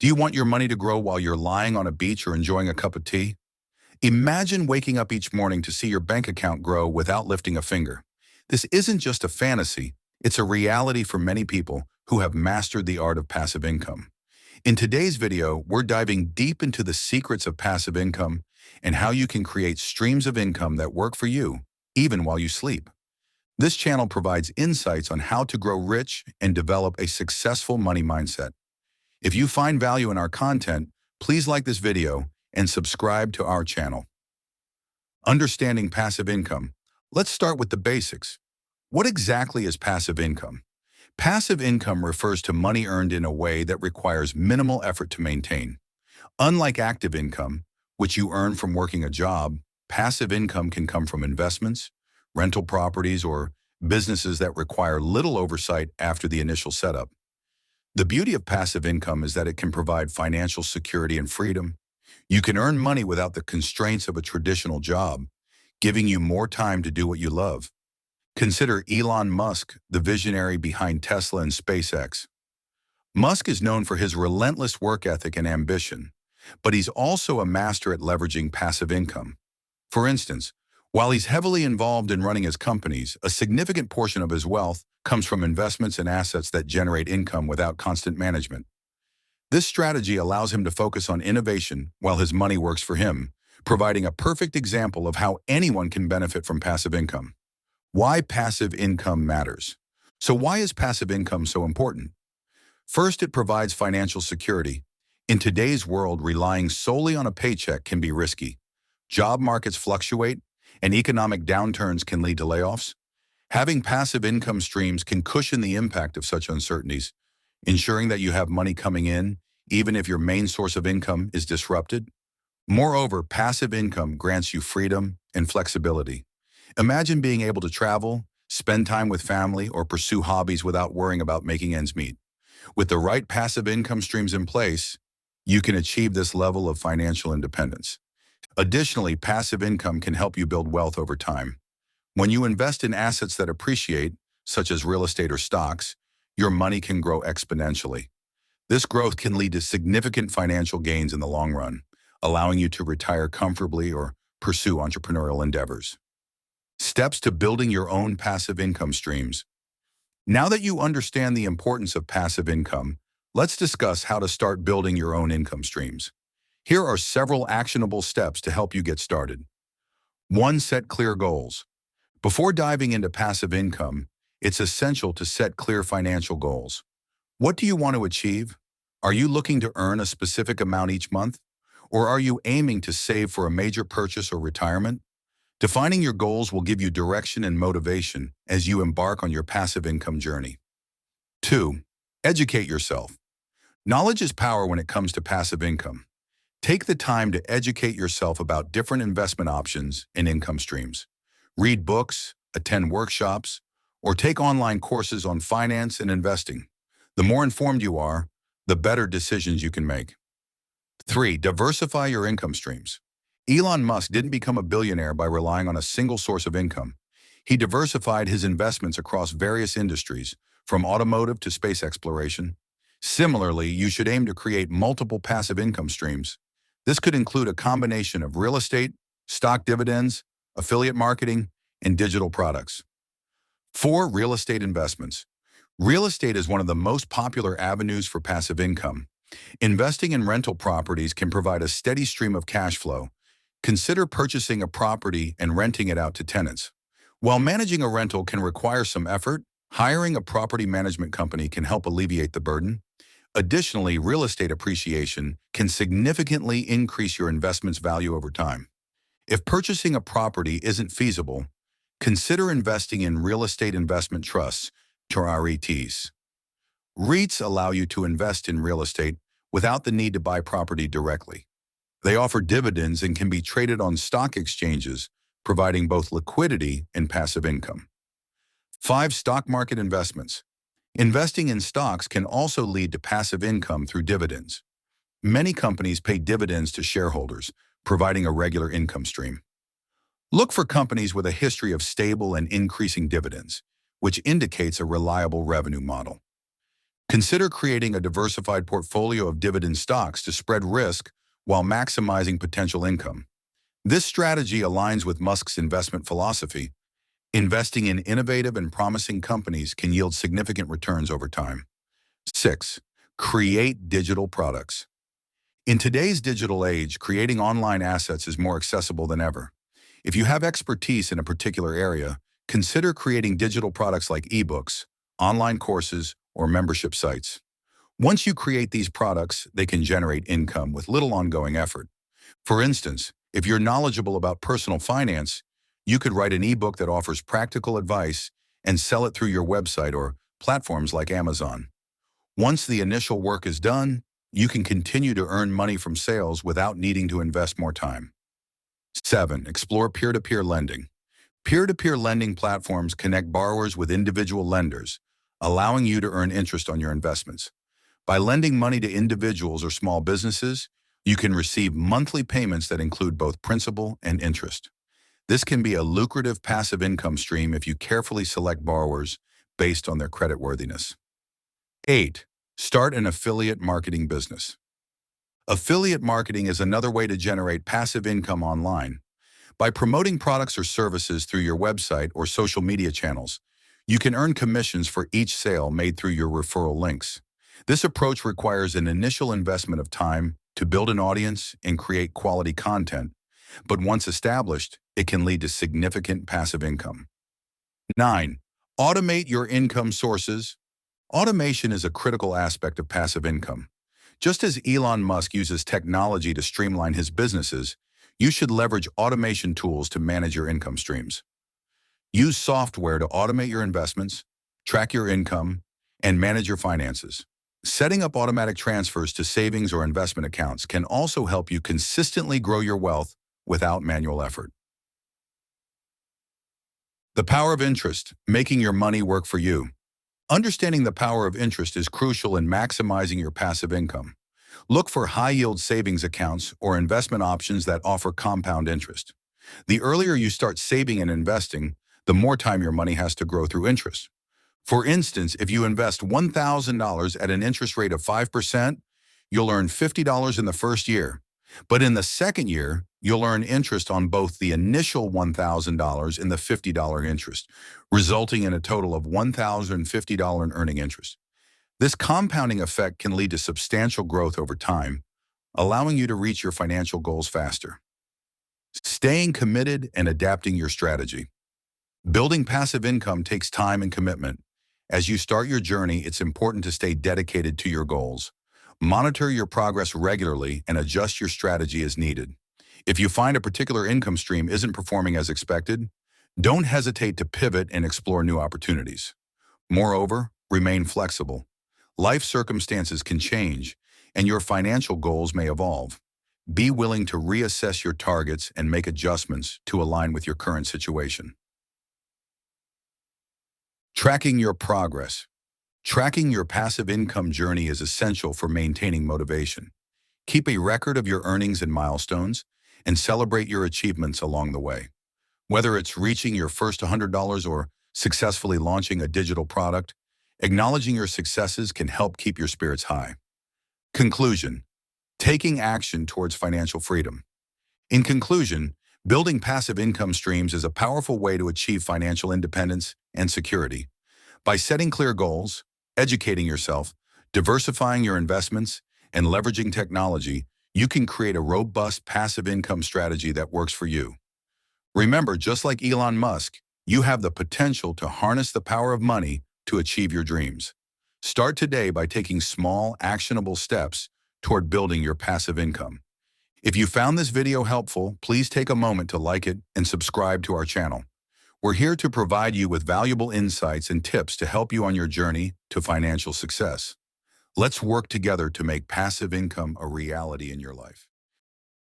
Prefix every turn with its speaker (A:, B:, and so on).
A: Do you want your money to grow while you're lying on a beach or enjoying a cup of tea? Imagine waking up each morning to see your bank account grow without lifting a finger. This isn't just a fantasy, it's a reality for many people who have mastered the art of passive income. In today's video, we're diving deep into the secrets of passive income and how you can create streams of income that work for you, even while you sleep. This channel provides insights on how to grow rich and develop a successful money mindset. If you find value in our content, please like this video and subscribe to our channel. Understanding passive income. Let's start with the basics. What exactly is passive income? Passive income refers to money earned in a way that requires minimal effort to maintain. Unlike active income, which you earn from working a job, passive income can come from investments, rental properties, or businesses that require little oversight after the initial setup. The beauty of passive income is that it can provide financial security and freedom. You can earn money without the constraints of a traditional job, giving you more time to do what you love. Consider Elon Musk, the visionary behind Tesla and SpaceX. Musk is known for his relentless work ethic and ambition, but he's also a master at leveraging passive income. For instance, while he's heavily involved in running his companies, a significant portion of his wealth comes from investments and assets that generate income without constant management. This strategy allows him to focus on innovation while his money works for him, providing a perfect example of how anyone can benefit from passive income. Why passive income matters. So why is passive income so important? First, it provides financial security. In today's world, relying solely on a paycheck can be risky. Job markets fluctuate, and economic downturns can lead to layoffs. Having passive income streams can cushion the impact of such uncertainties, ensuring that you have money coming in, even if your main source of income is disrupted. Moreover, passive income grants you freedom and flexibility. Imagine being able to travel, spend time with family, or pursue hobbies without worrying about making ends meet. With the right passive income streams in place, you can achieve this level of financial independence. Additionally, passive income can help you build wealth over time. When you invest in assets that appreciate, such as real estate or stocks, your money can grow exponentially. This growth can lead to significant financial gains in the long run, allowing you to retire comfortably or pursue entrepreneurial endeavors. Steps to building your own passive income streams. Now that you understand the importance of passive income, let's discuss how to start building your own income streams. Here are several actionable steps to help you get started. 1. Set clear goals. Before diving into passive income, it's essential to set clear financial goals. What do you want to achieve? Are you looking to earn a specific amount each month? Or are you aiming to save for a major purchase or retirement? Defining your goals will give you direction and motivation as you embark on your passive income journey. 2. Educate yourself. Knowledge is power when it comes to passive income. Take the time to educate yourself about different investment options and income streams. Read books, attend workshops, or take online courses on finance and investing. The more informed you are, the better decisions you can make. 3. Diversify your income streams. Elon Musk didn't become a billionaire by relying on a single source of income. He diversified his investments across various industries, from automotive to space exploration. Similarly, you should aim to create multiple passive income streams. This could include a combination of real estate, stock dividends, affiliate marketing, and digital products. 4. Real estate investments. Real estate is one of the most popular avenues for passive income. Investing in rental properties can provide a steady stream of cash flow. Consider purchasing a property and renting it out to tenants. While managing a rental can require some effort, hiring a property management company can help alleviate the burden. Additionally, real estate appreciation can significantly increase your investment's value over time. If purchasing a property isn't feasible, consider investing in real estate investment trusts, or REITs. REITs allow you to invest in real estate without the need to buy property directly. They offer dividends and can be traded on stock exchanges, providing both liquidity and passive income. 5. Stock market investments. Investing in stocks can also lead to passive income through dividends. Many companies pay dividends to shareholders, providing a regular income stream. Look for companies with a history of stable and increasing dividends, which indicates a reliable revenue model. Consider creating a diversified portfolio of dividend stocks to spread risk while maximizing potential income. This strategy aligns with Musk's investment philosophy. Investing in innovative and promising companies can yield significant returns over time. 6. Create digital products. In today's digital age, creating online assets is more accessible than ever. If you have expertise in a particular area, consider creating digital products like ebooks, online courses, or membership sites. Once you create these products, they can generate income with little ongoing effort. For instance, if you're knowledgeable about personal finance, you could write an ebook that offers practical advice and sell it through your website or platforms like Amazon. Once the initial work is done, you can continue to earn money from sales without needing to invest more time. 7. Explore peer-to-peer lending. Peer-to-peer lending platforms connect borrowers with individual lenders, allowing you to earn interest on your investments. By lending money to individuals or small businesses, you can receive monthly payments that include both principal and interest. This can be a lucrative passive income stream if you carefully select borrowers based on their creditworthiness. 8. Start an affiliate marketing business. Affiliate marketing is another way to generate passive income online. By promoting products or services through your website or social media channels, you can earn commissions for each sale made through your referral links. This approach requires an initial investment of time to build an audience and create quality content, but once established, it can lead to significant passive income. 9. Automate your income sources. Automation is a critical aspect of passive income. Just as Elon Musk uses technology to streamline his businesses, you should leverage automation tools to manage your income streams. Use software to automate your investments, track your income, and manage your finances. Setting up automatic transfers to savings or investment accounts can also help you consistently grow your wealth without manual effort. The power of interest, making your money work for you. Understanding the power of interest is crucial in maximizing your passive income. Look for high-yield savings accounts or investment options that offer compound interest. The earlier you start saving and investing, the more time your money has to grow through interest. For instance, if you invest $1,000 at an interest rate of 5%, you'll earn $50 in the first year. But in the second year, you'll earn interest on both the initial $1,000 and the $50 interest, resulting in a total of $1,050 in earning interest. This compounding effect can lead to substantial growth over time, allowing you to reach your financial goals faster. Staying committed and adapting your strategy. Building passive income takes time and commitment. As you start your journey, it's important to stay dedicated to your goals. Monitor your progress regularly and adjust your strategy as needed. If you find a particular income stream isn't performing as expected, don't hesitate to pivot and explore new opportunities. Moreover, remain flexible. Life circumstances can change, and your financial goals may evolve. Be willing to reassess your targets and make adjustments to align with your current situation. Tracking your progress. Tracking your passive income journey is essential for maintaining motivation. Keep a record of your earnings and milestones, and celebrate your achievements along the way. Whether it's reaching your first $100 or successfully launching a digital product, acknowledging your successes can help keep your spirits high. Conclusion: taking action towards financial freedom. In conclusion, building passive income streams is a powerful way to achieve financial independence and security. By setting clear goals, educating yourself, diversifying your investments, and leveraging technology, you can create a robust passive income strategy that works for you. Remember, just like Elon Musk, you have the potential to harness the power of money to achieve your dreams. Start today by taking small, actionable steps toward building your passive income. If you found this video helpful, please take a moment to like it and subscribe to our channel. We're here to provide you with valuable insights and tips to help you on your journey to financial success. Let's work together to make passive income a reality in your life.